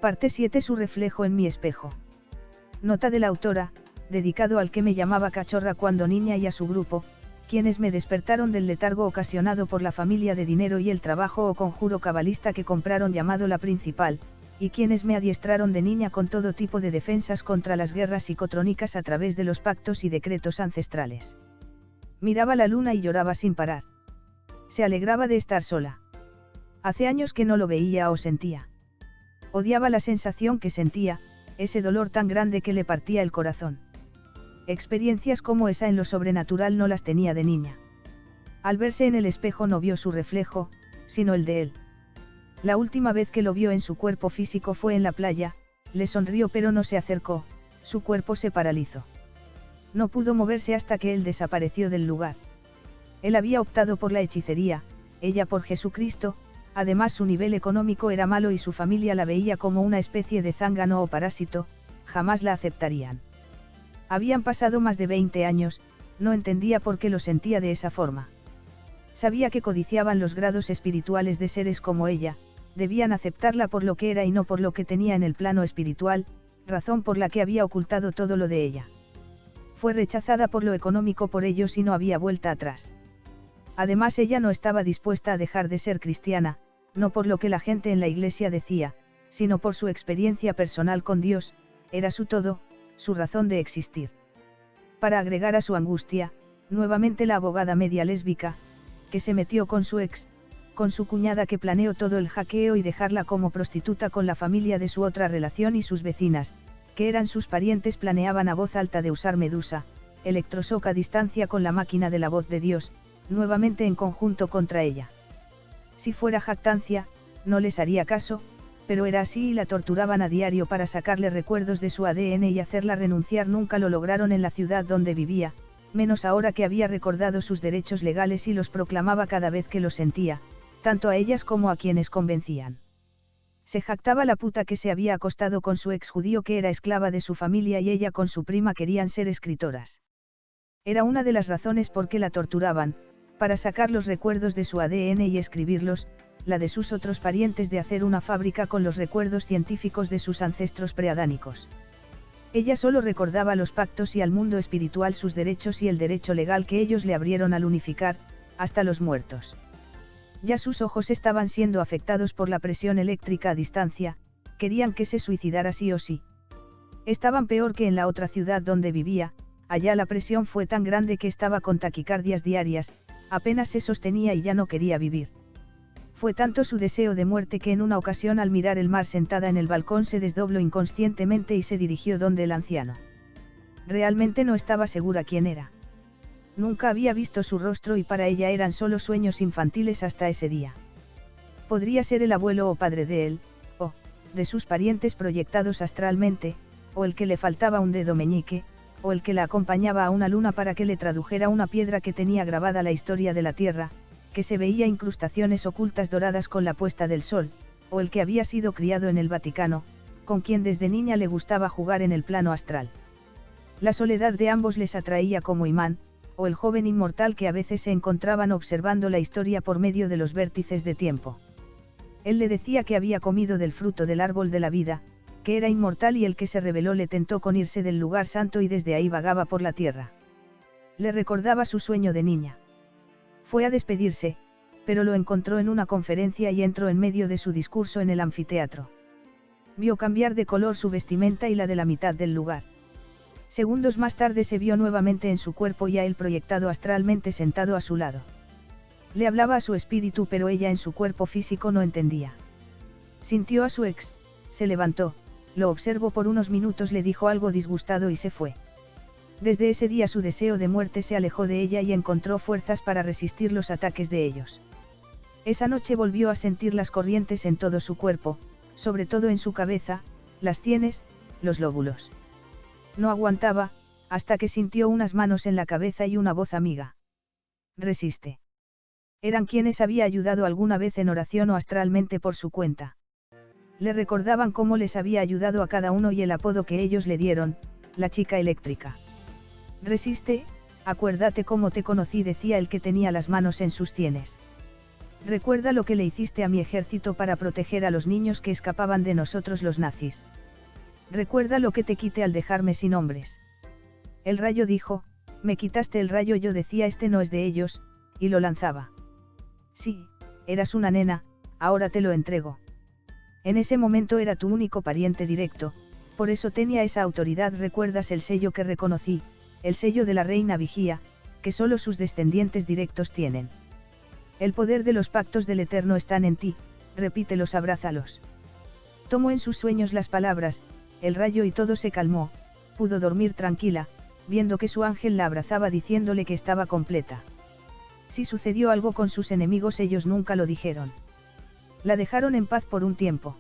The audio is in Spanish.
Parte 7. Su reflejo en mi espejo. Nota de la autora, dedicado al que me llamaba cachorra cuando niña y a su grupo, quienes me despertaron del letargo ocasionado por la familia de dinero y el trabajo o conjuro cabalista que compraron llamado La Principal, y quienes me adiestraron de niña con todo tipo de defensas contra las guerras psicotrónicas a través de los pactos y decretos ancestrales. Miraba la luna y lloraba sin parar. Se alegraba de estar sola. Hace años que no lo veía o sentía. Odiaba la sensación que sentía, ese dolor tan grande que le partía el corazón. Experiencias como esa en lo sobrenatural no las tenía de niña. Al verse en el espejo no vio su reflejo, sino el de él. La última vez que lo vio en su cuerpo físico fue en la playa, le sonrió pero no se acercó, su cuerpo se paralizó. No pudo moverse hasta que él desapareció del lugar. Él había optado por la hechicería, ella por Jesucristo, además su nivel económico era malo y su familia la veía como una especie de zángano o parásito, jamás la aceptarían. Habían pasado más de 20 años, no entendía por qué lo sentía de esa forma. Sabía que codiciaban los grados espirituales de seres como ella, debían aceptarla por lo que era y no por lo que tenía en el plano espiritual, razón por la que había ocultado todo lo de ella. Fue rechazada por lo económico por ellos y no había vuelta atrás. Además ella no estaba dispuesta a dejar de ser cristiana, no por lo que la gente en la iglesia decía, sino por su experiencia personal con Dios, era su todo, su razón de existir. Para agregar a su angustia, nuevamente la abogada media lésbica, que se metió con su ex, con su cuñada que planeó todo el hackeo y dejarla como prostituta con la familia de su otra relación y sus vecinas, que eran sus parientes planeaban a voz alta de usar Medusa, electroshock a distancia con la máquina de la voz de Dios, nuevamente en conjunto contra ella. Si fuera jactancia, no les haría caso, pero era así y la torturaban a diario para sacarle recuerdos de su ADN y hacerla renunciar. Nunca lo lograron en la ciudad donde vivía, menos ahora que había recordado sus derechos legales y los proclamaba cada vez que los sentía, tanto a ellas como a quienes convencían. Se jactaba la puta que se había acostado con su ex judío que era esclava de su familia y ella con su prima querían ser escritoras. Era una de las razones por qué la torturaban, para sacar los recuerdos de su ADN y escribirlos, la de sus otros parientes de hacer una fábrica con los recuerdos científicos de sus ancestros preadánicos. Ella solo recordaba los pactos y al mundo espiritual sus derechos y el derecho legal que ellos le abrieron al unificar, hasta los muertos. Ya sus ojos estaban siendo afectados por la presión eléctrica a distancia, querían que se suicidara sí o sí. Estaban peor que en la otra ciudad donde vivía, allá la presión fue tan grande que estaba con taquicardias diarias, apenas se sostenía y ya no quería vivir. Fue tanto su deseo de muerte que en una ocasión al mirar el mar sentada en el balcón se desdobló inconscientemente y se dirigió donde el anciano. Realmente no estaba segura quién era. Nunca había visto su rostro y para ella eran solo sueños infantiles hasta ese día. Podría ser el abuelo o padre de él, o, de sus parientes proyectados astralmente, o el que le faltaba un dedo meñique, o el que la acompañaba a una luna para que le tradujera una piedra que tenía grabada la historia de la Tierra, que se veía incrustaciones ocultas doradas con la puesta del sol, o el que había sido criado en el Vaticano, con quien desde niña le gustaba jugar en el plano astral. La soledad de ambos les atraía como imán, o el joven inmortal que a veces se encontraban observando la historia por medio de los vértices de tiempo. Él le decía que había comido del fruto del árbol de la vida, que era inmortal y el que se rebeló le tentó con irse del lugar santo y desde ahí vagaba por la tierra. Le recordaba su sueño de niña. Fue a despedirse, pero lo encontró en una conferencia y entró en medio de su discurso en el anfiteatro. Vio cambiar de color su vestimenta y la de la mitad del lugar. Segundos más tarde se vio nuevamente en su cuerpo y a él proyectado astralmente sentado a su lado. Le hablaba a su espíritu pero ella en su cuerpo físico no entendía. Sintió a su ex, se levantó, lo observó por unos minutos, le dijo algo disgustado y se fue. Desde ese día su deseo de muerte se alejó de ella y encontró fuerzas para resistir los ataques de ellos. Esa noche volvió a sentir las corrientes en todo su cuerpo, sobre todo en su cabeza, las sienes, los lóbulos. No aguantaba, hasta que sintió unas manos en la cabeza y una voz amiga. Resiste. Eran quienes había ayudado alguna vez en oración o astralmente por su cuenta. Le recordaban cómo les había ayudado a cada uno y el apodo que ellos le dieron, la chica eléctrica. Resiste, acuérdate cómo te conocí, decía el que tenía las manos en sus sienes. Recuerda lo que le hiciste a mi ejército para proteger a los niños que escapaban de nosotros los nazis. Recuerda lo que te quité al dejarme sin hombres. El rayo dijo, me quitaste el rayo, yo decía este no es de ellos, y lo lanzaba. Sí, eras una nena, ahora te lo entrego. En ese momento era tu único pariente directo, por eso tenía esa autoridad. ¿Recuerdas el sello que reconocí, el sello de la reina vigía, que solo sus descendientes directos tienen? El poder de los pactos del Eterno están en ti, repítelos, abrázalos. Tomó en sus sueños las palabras, el rayo, y todo se calmó, pudo dormir tranquila, viendo que su ángel la abrazaba diciéndole que estaba completa. Si sucedió algo con sus enemigos ellos nunca lo dijeron. La dejaron en paz por un tiempo.